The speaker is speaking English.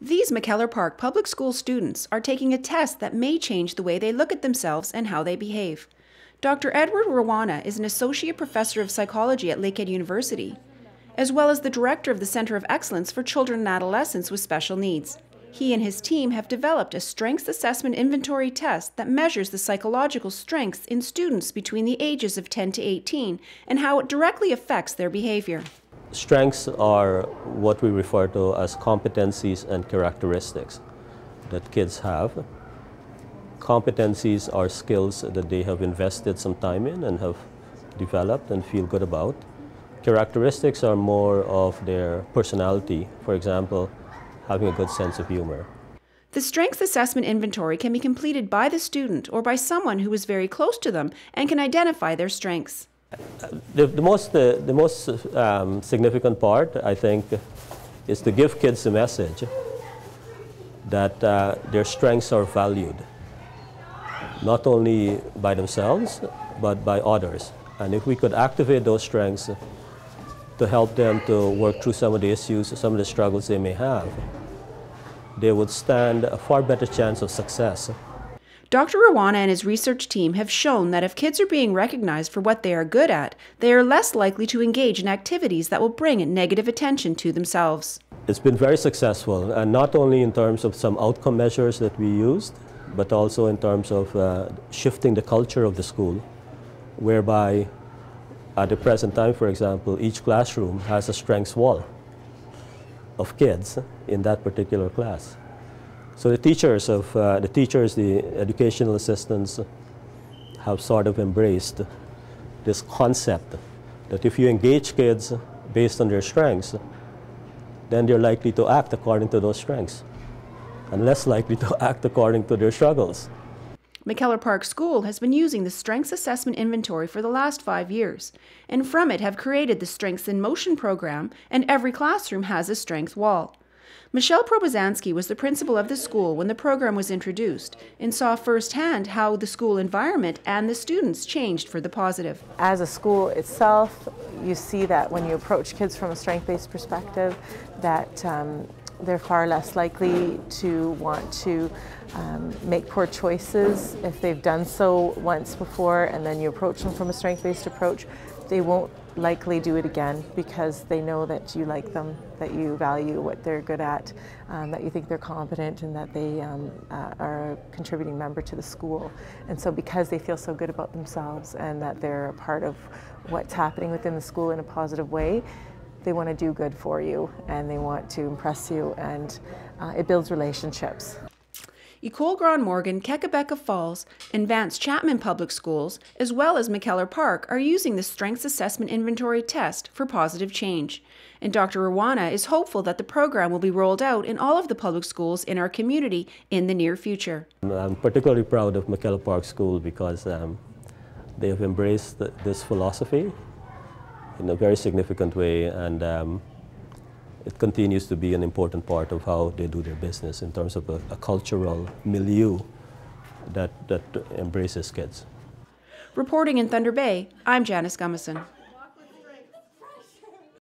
These McKellar Park Public School students are taking a test that may change the way they look at themselves and how they behave. Dr. Edward Rawana is an associate professor of psychology at Lakehead University, as well as the director of the Center of Excellence for Children and Adolescents with Special Needs. He and his team have developed a strengths assessment inventory test that measures the psychological strengths in students between the ages of 10 to 18 and how it directly affects their behavior. Strengths are what we refer to as competencies and characteristics that kids have. Competencies are skills that they have invested some time in and have developed and feel good about. Characteristics are more of their personality, for example, having a good sense of humor. The strengths assessment inventory can be completed by the student or by someone who is very close to them and can identify their strengths. The most significant part, I think, is to give kids a message that their strengths are valued, not only by themselves, but by others. And if we could activate those strengths to help them to work through some of the issues, some of the struggles they may have, they would stand a far better chance of success. Dr. Rawana and his research team have shown that if kids are being recognized for what they are good at, they are less likely to engage in activities that will bring negative attention to themselves. It's been very successful, and not only in terms of some outcome measures that we used, but also in terms of shifting the culture of the school, whereby at the present time, for example, each classroom has a strengths wall of kids in that particular class. So the educational assistants have sort of embraced this concept that if you engage kids based on their strengths, then they're likely to act according to those strengths and less likely to act according to their struggles. McKellar Park School has been using the Strengths Assessment Inventory for the last 5 years, and from it have created the Strengths in Motion program, and every classroom has a strength wall. Michelle Probozanski was the principal of the school when the program was introduced and saw firsthand how the school environment and the students changed for the positive. As a school itself, you see that when you approach kids from a strength-based perspective, that they're far less likely to want to make poor choices if they've done so once before and then you approach them from a strength-based approach. They won't likely do it again because they know that you like them, that you value what they're good at, that you think they're competent and that they are a contributing member to the school. And so because they feel so good about themselves and that they're a part of what's happening within the school in a positive way, they want to do good for you and they want to impress you, and it builds relationships. Ecole Grand Morgan, Quequebeca Falls, and Vance Chapman Public Schools, as well as McKellar Park, are using the Strengths Assessment Inventory test for positive change. And Dr. Rawana is hopeful that the program will be rolled out in all of the public schools in our community in the near future. I'm particularly proud of McKellar Park School because they have embraced this philosophy in a very significant way, and it continues to be an important part of how they do their business in terms of a cultural milieu that embraces kids. Reporting in Thunder Bay, I'm Janice Gummison.